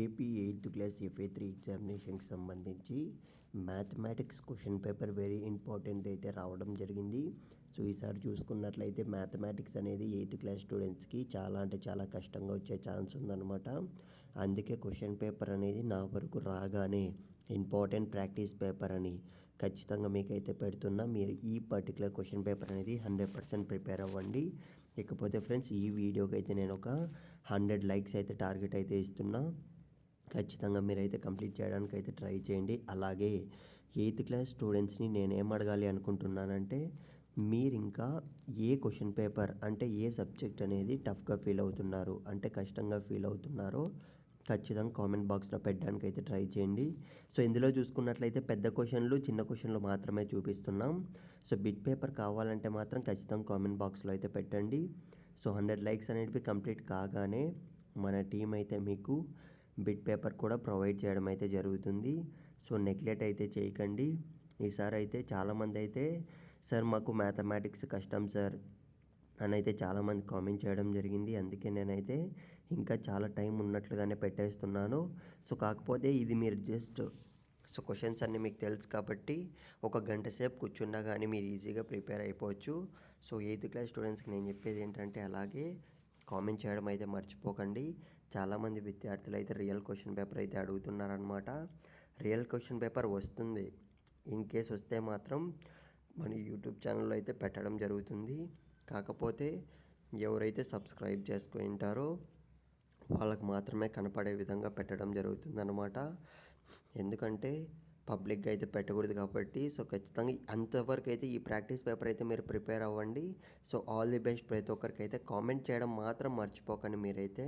AP eighth class ఎఫ్ఏ3 ఎగ్జామినేషన్కి సంబంధించి mathematics question paper very important అయితే రావడం జరిగింది. సో ఈసారి చూసుకున్నట్లయితే మ్యాథమెటిక్స్ అనేది ఎయిత్ క్లాస్ స్టూడెంట్స్కి చాలా అంటే చాలా కష్టంగా వచ్చే ఛాన్స్ ఉందన్నమాట. అందుకే క్వశ్చన్ పేపర్ అనేది నా వరకు రాగానే ఇంపార్టెంట్ ప్రాక్టీస్ పేపర్ అని ఖచ్చితంగా మీకైతే పెడుతున్నా. మీరు ఈ పర్టికులర్ క్వశ్చన్ పేపర్ అనేది 100% ప్రిపేర్ అవ్వండి. ఇకపోతే ఫ్రెండ్స్, ఈ వీడియోకి అయితే నేను ఒక 100 లైక్స్ అయితే టార్గెట్ అయితే ఇస్తున్నా. ఖచ్చితంగా మీరైతే కంప్లీట్ చేయడానికి అయితే ట్రై చేయండి. అలాగే ఎయిత్ క్లాస్ స్టూడెంట్స్ని నేనేం అడగాలి అనుకుంటున్నానంటే, మీరు ఇంకా ఏ క్వశ్చన్ పేపర్ అంటే ఏ సబ్జెక్ట్ అనేది టఫ్గా ఫీల్ అవుతున్నారు, అంటే కష్టంగా ఫీల్ అవుతున్నారో ఖచ్చితంగా కామెంట్ బాక్స్లో పెట్టడానికి అయితే ట్రై చేయండి. సో ఇందులో చూసుకున్నట్లయితే పెద్ద క్వశ్చన్లు చిన్న క్వశ్చన్లు మాత్రమే చూపిస్తున్నాం. సో బిట్ పేపర్ కావాలంటే మాత్రం ఖచ్చితంగా కామెంట్ బాక్స్లో అయితే పెట్టండి. సో 100 లైక్స్ అనేటివి కంప్లీట్ కాగానే మన టీం అయితే మీకు బిట్ పేపర్ కూడా ప్రొవైడ్ చేయడం అయితే జరుగుతుంది. సో నెగ్లెక్ట్ అయితే చేయకండి. ఈసారి అయితే చాలామంది అయితే సార్ మాకు మ్యాథమెటిక్స్ కష్టం సార్ అని అయితే చాలామంది కామెంట్ చేయడం జరిగింది. అందుకే నేనైతే ఇంకా చాలా టైం ఉన్నట్లుగానే పెట్టేస్తున్నాను. సో కాకపోతే ఇది మీరు జస్ట్ క్వశ్చన్స్ అన్నీ మీకు తెలుసు కాబట్టి ఒక గంట సేపు కూర్చున్నా కానీ మీరు ఈజీగా ప్రిపేర్ అయిపోవచ్చు. సో ఎయిత్ క్లాస్ స్టూడెంట్స్కి నేను చెప్పేది ఏంటంటే, అలాగే కామెంట్ చేయడం అయితే మర్చిపోకండి. చాలామంది విద్యార్థులు అయితే రియల్ క్వశ్చన్ పేపర్ అయితే అడుగుతున్నారనమాట. రియల్ క్వశ్చన్ పేపర్ వస్తుంది. ఇన్ కేస్ వస్తే మాత్రం మన యూట్యూబ్ ఛానల్లో అయితే పెట్టడం జరుగుతుంది. కాకపోతే ఎవరైతే సబ్స్క్రైబ్ చేసుకుని ఉంటారో వాళ్ళకు మాత్రమే కనపడే విధంగా పెట్టడం జరుగుతుందన్నమాట. ఎందుకంటే పబ్లిక్గా అయితే పెట్టకూడదు కాబట్టి. సో ఖచ్చితంగా అంతవరకు అయితే ఈ ప్రాక్టీస్ పేపర్ అయితే మీరు ప్రిపేర్ అవ్వండి. So all the best. ప్రతి ఒక్కరికైతే కామెంట్ చేయడం మాత్రం మర్చిపోకండి మీరైతే.